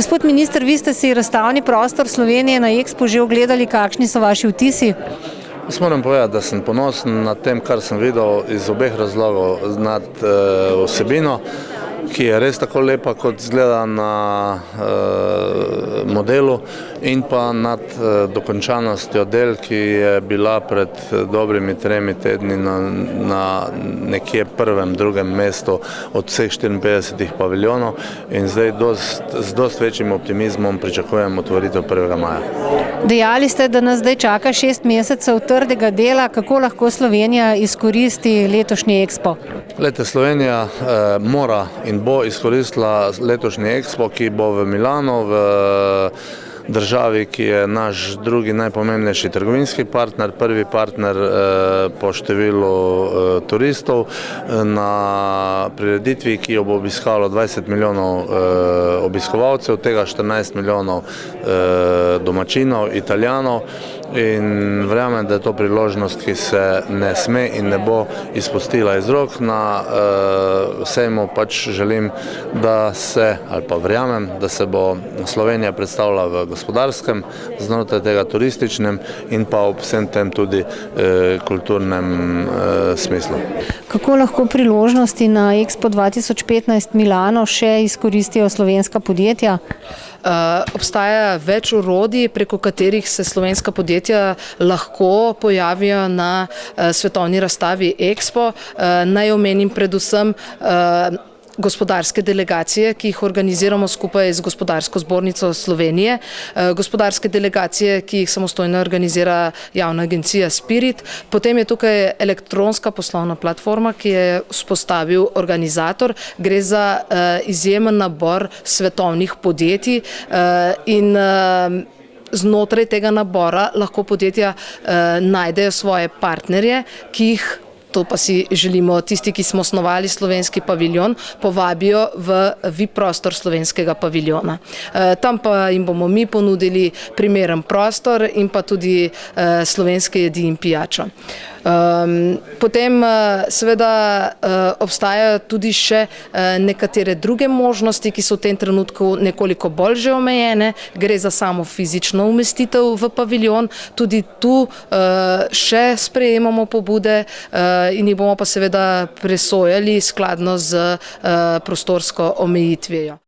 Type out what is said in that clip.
Gospod minister, vi ste si razstavni prostor Slovenije na Expu že ogledali, kakšni so vaši vtisi? Jaz moram povedati, da sem ponosen nad tem, kar sem videl iz obeh razlogov, nad vsebino, ki je res tako lepa, kot izgleda na modelu, in pa nad dokončanostjo del, ki je bila pred dobrimi 3 tedni na nekje prvem, drugem mestu od vseh 54 paviljonov in zdaj z dosti večjim optimizmom pričakujem otvoritev 1. maja. Dejali ste, da nas zdaj čaka 6 mesecev trdega dela. Kako lahko Slovenija izkoristi letošnji Expo? Glejte, Slovenija mora in bo izkoristila letošnji Expo, ki bo v Milanu, v državi, ki je naš drugi najpomembnejši trgovinski partner, prvi partner po številu turistov, na prireditvi, ki jo bo obiskalo 20 milijonov obiskovalcev, tega 14 milijonov domačinov, Italijanov, in verjamem, da je to priložnost, ki se ne sme in ne bo izpustila iz rok. Na sejmu pač želim, da se, ali pa verjamem, da se bo Slovenija predstavila v gospodarskem, znotraj tega turističnem in pa ob vsem tem tudi kulturnem smislu. Kako lahko priložnosti na Expo 2015 Milano še izkoristijo slovenska podjetja? Obstaja več orodij, preko katerih se slovenska podjetja lahko pojavijo na svetovni razstavi Expo. Naj omenim predvsem gospodarske delegacije, ki jih organiziramo skupaj z Gospodarsko zbornico Slovenije, gospodarske delegacije, ki jih samostojno organizira javna agencija Spirit. Potem je tukaj elektronska poslovna platforma, ki je vzpostavil organizator. Gre za izjemen nabor svetovnih podjetij in znotraj tega nabora lahko podjetja najdejo svoje partnerje, ki jih, to pa si želimo tisti, ki smo osnovali slovenski paviljon, povabijo v VIP prostor slovenskega paviljona. Tam pa jim bomo mi ponudili primeren prostor in pa tudi slovenske jedi in pijačo. Potem seveda obstajajo tudi še nekatere druge možnosti, ki so v tem trenutku nekoliko bolj že omejene. Gre za samo fizično umestitev v paviljon. Tudi tu še sprejemamo pobude in jih bomo pa seveda presojali skladno z prostorsko omejitvijo.